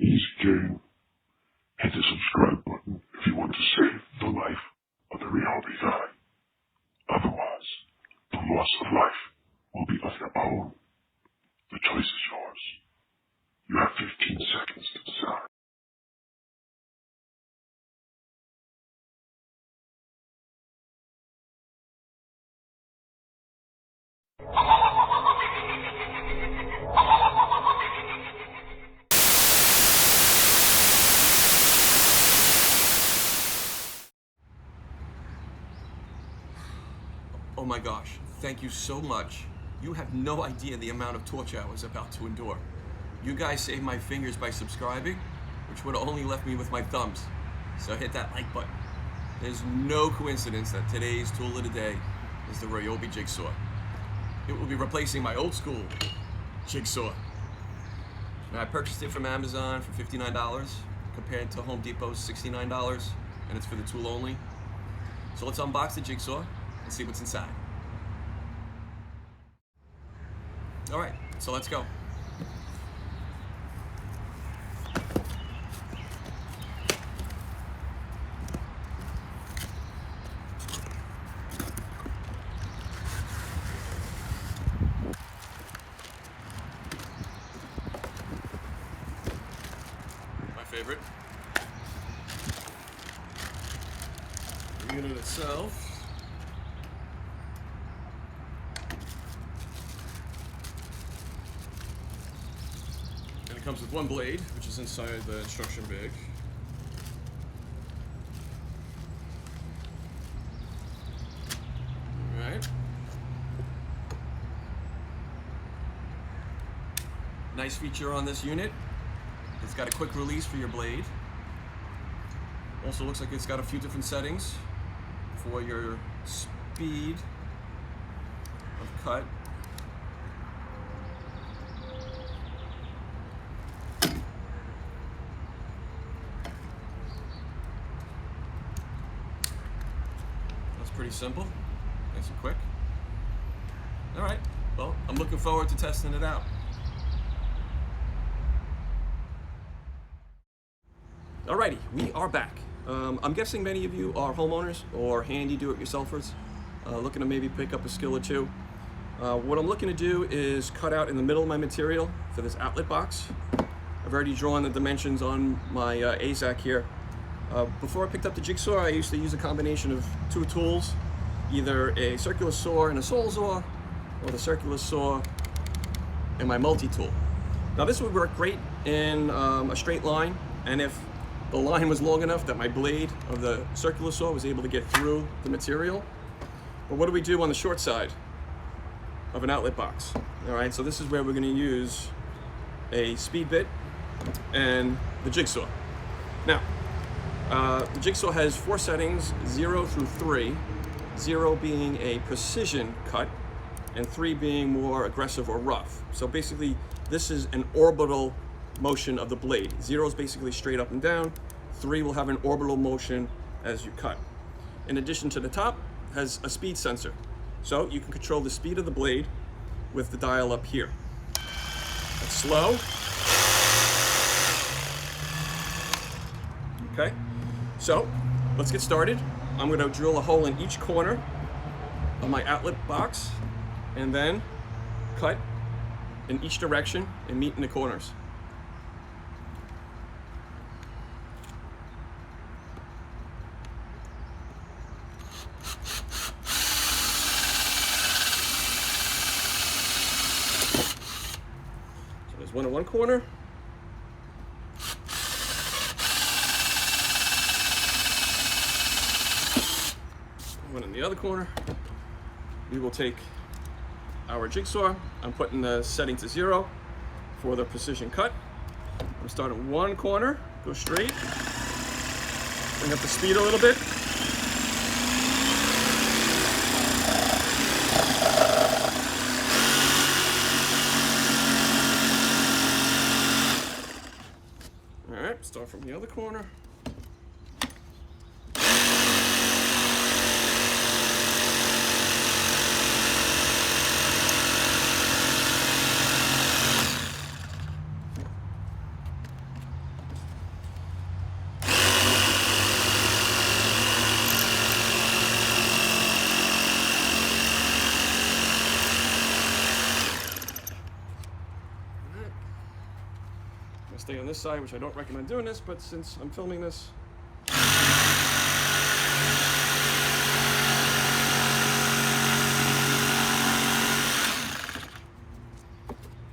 easy game. Hit the subscribe button if you want to save the life of the Ryobi guy. Otherwise, the loss of life will be of your own. The choice is yours. You have 15 seconds to decide. Oh my gosh, thank you so much. You have no idea the amount of torture I was about to endure. You guys saved my fingers by subscribing, which would have only left me with my thumbs. So hit that like button. There's no coincidence that today's tool of the day is the Ryobi JigSaw. It will be replacing my old school jigsaw. Now, I purchased it from Amazon for $59 compared to Home Depot's $69, and it's for the tool only. So let's unbox the jigsaw and see what's inside. All right, so let's go. My favorite. The unit itself. It comes with one blade, which is inside the instruction bag. All right. Nice feature on this unit. It's got a quick release for your blade. Also looks like it's got a few different settings for your speed of cut. Pretty simple, nice and quick. All right, well, I'm looking forward to testing it out. Alrighty, we are back. I'm guessing many of you are homeowners or handy do-it-yourselfers, looking to maybe pick up a skill or two. What I'm looking to do is cut out in the middle of my material for this outlet box. I've already drawn the dimensions on my AZAC here. Before I picked up the jigsaw, I used to use a combination of two tools, either a circular saw and a sawzall, or the circular saw and my multi-tool. Now this would work great in a straight line, and if the line was long enough that my blade of the circular saw was able to get through the material. But what do we do on the short side of an outlet box? All right, so this is where we're going to use a speed bit and the jigsaw. Now, the jigsaw has 4 settings, 0 through 3, 0 being a precision cut, and 3 being more aggressive or rough. So basically, this is an orbital motion of the blade. 0 is basically straight up and down, 3 will have an orbital motion as you cut. In addition to the top, has a speed sensor. So you can control the speed of the blade with the dial up here. That's slow. Okay. So, let's get started. I'm going to drill a hole in each corner of my outlet box and then cut in each direction and meet in the corners. So there's one in one corner. One in the other corner. We will take our jigsaw. I'm putting the setting to 0 for the precision cut. I'm starting one corner, go straight, bring up the speed a little bit. All right, start from the other corner. stay on this side, which I don't recommend doing this, but since I'm filming this,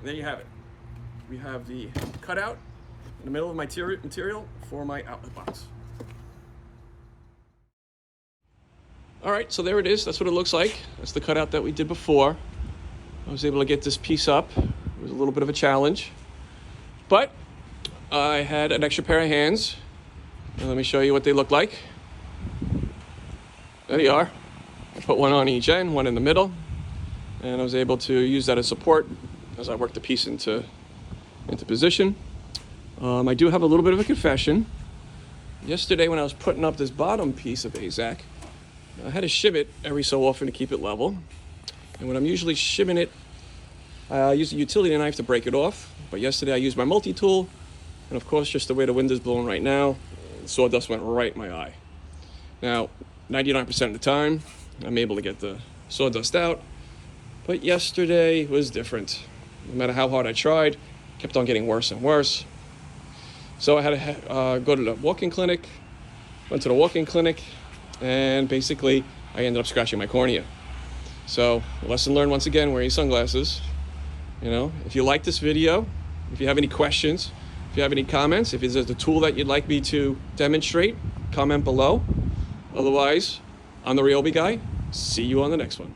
there you have it. We have the cutout in the middle of my material for my outlet box. All right, so there it is. That's what it looks like. That's the cutout that we did before. I was able to get this piece up. It was a little bit of a challenge, but I had an extra pair of hands. And let me show you what they look like. There they are. I put one on each end, one in the middle, and I was able to use that as support as I work the piece into position. I do have a little bit of a confession. Yesterday when I was putting up this bottom piece of AZAC, I had to shim it every so often to keep it level. And when I'm usually shimming it, I use a utility knife to break it off. But yesterday I used my multi-tool, and of course, just the way the wind is blowing right now, the sawdust went right in my eye. Now, 99% of the time, I'm able to get the sawdust out, but yesterday was different. No matter how hard I tried, it kept on getting worse and worse. So I had to go to the walk-in clinic, went to the walk-in clinic, and basically I ended up scratching my cornea. So, lesson learned once again, wear your sunglasses. You know, if you like this video, if you have any questions, if you have any comments, if there's a tool that you'd like me to demonstrate, comment below. Otherwise, I'm the Ryobi guy. See you on the next one.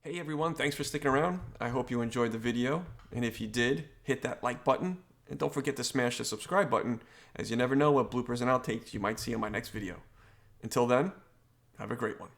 Hey everyone, thanks for sticking around. I hope you enjoyed the video, and if you did, hit that like button, and don't forget to smash the subscribe button, as you never know what bloopers and outtakes you might see in my next video. Until then, have a great one.